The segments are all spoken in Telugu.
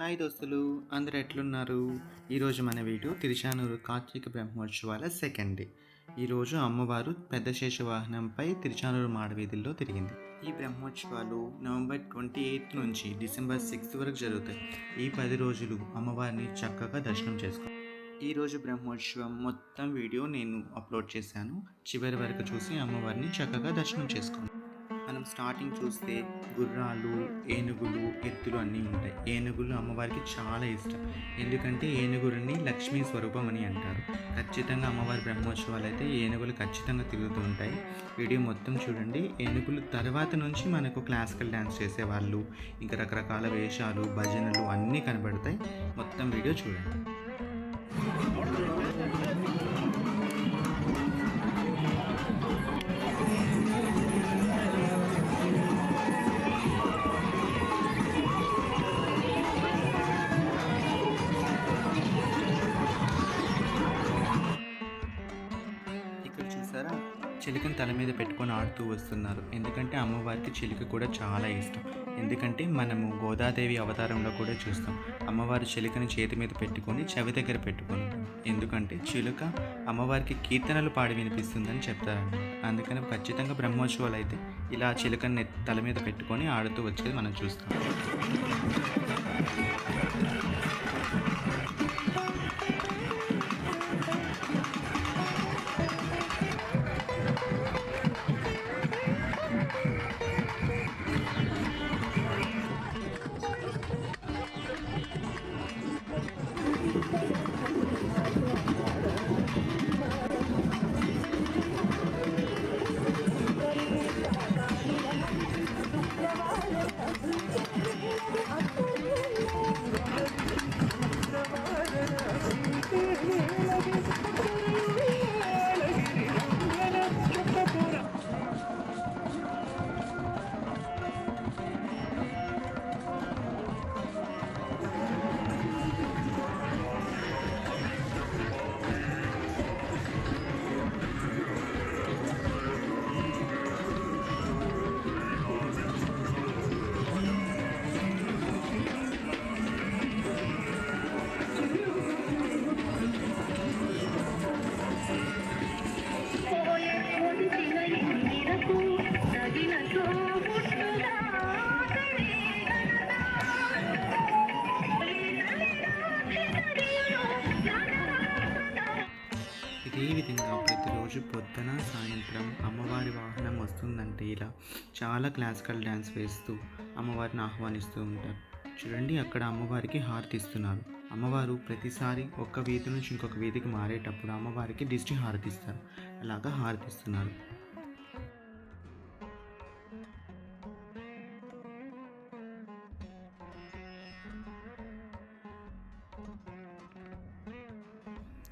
హాయ్ దోస్తులు, అందరు ఎట్లున్నారు? ఈరోజు మన వీడియో తిరుచానూరు కార్తీక బ్రహ్మోత్సవాల సెకండ్ డే. ఈరోజు అమ్మవారు పెద్ద శేష వాహనంపై తిరుచానూరు మాడవీధుల్లో తిరిగింది. ఈ బ్రహ్మోత్సవాలు నవంబర్ 28 నుంచి డిసెంబర్ 6 వరకు జరుగుతాయి. ఈ 10 రోజులు అమ్మవారిని చక్కగా దర్శనం చేసుకో. ఈరోజు బ్రహ్మోత్సవం మొత్తం వీడియో నేను అప్లోడ్ చేశాను. చివరి వరకు చూసి అమ్మవారిని చక్కగా దర్శనం చేసుకోండి. మనం స్టార్టింగ్ చూస్తే గుర్రాలు, ఏనుగులు, ఎత్తులు అన్నీ ఉంటాయి. ఏనుగులు అమ్మవారికి చాలా ఇష్టం. ఎందుకంటే ఏనుగురిని లక్ష్మీ స్వరూపం అని అంటారు. ఖచ్చితంగా అమ్మవారి బ్రహ్మోత్సవాలు అయితే ఏనుగులు ఖచ్చితంగా తిరుగుతూ ఉంటాయి. వీడియో మొత్తం చూడండి. ఏనుగులు తర్వాత నుంచి మనకు క్లాసికల్ డ్యాన్స్ చేసేవాళ్ళు, ఇంకా రకరకాల వేషాలు, భజనలు అన్నీ కనబడతాయి. మొత్తం వీడియో చూడండి. చిలుకని తల మీద పెట్టుకొని ఆడుతూ వస్తున్నారు. ఎందుకంటే అమ్మవారికి చిలుక కూడా చాలా ఇష్టం. ఎందుకంటే మనము గోదాదేవి అవతారంలో కూడా చూస్తాం. అమ్మవారి చిలుకని చేతి మీద పెట్టుకొని చెవి దగ్గర పెట్టుకొని, ఎందుకంటే చిలుక అమ్మవారికి కీర్తనలు పాడి వినిపిస్తుందని చెప్తారన్నమాట. అందుకని ఖచ్చితంగా బ్రహ్మోత్సవాలు అయితే ఇలా చిలుకని తల మీద పెట్టుకొని ఆడుతూ వచ్చేది మనం చూస్తాం. ఇదే విధంగా ప్రతిరోజు పొద్దున సాయంత్రం అమ్మవారి వాహనం వస్తుందంటే ఇలా చాలా క్లాసికల్ డ్యాన్స్ వేస్తూ అమ్మవారిని ఆహ్వానిస్తూ ఉంటారు. చూడండి, అక్కడ అమ్మవారికి హారతి ఇస్తున్నారు. అమ్మవారు ప్రతిసారి ఒక్క వీధి నుంచి ఇంకొక వీధికి మారేటప్పుడు అమ్మవారికి దిష్టి హారతి ఇస్తారు. అలాగా హారతి ఇస్తున్నారు.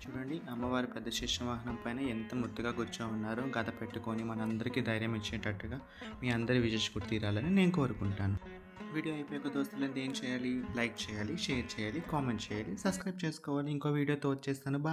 చూడండి, అమ్మవారి పెద్ద శేషవాహనం పైన ఎంత ముద్దుగా కూర్చోమన్నారో, గద పెట్టుకొని మనందరికీ ధైర్యం ఇచ్చేటట్టుగా మీ అందరి విజయ్ తీరాలని నేను కోరుకుంటాను. వీడియో అయిపోయాక దోస్తులంతా ఏం చేయాలి? లైక్ చేయాలి, షేర్ చేయాలి, కామెంట్ చేయాలి, సబ్స్క్రైబ్ చేసుకోవాలి. ఇంకో వీడియోతో వచ్చేస్తాను. బాయ్.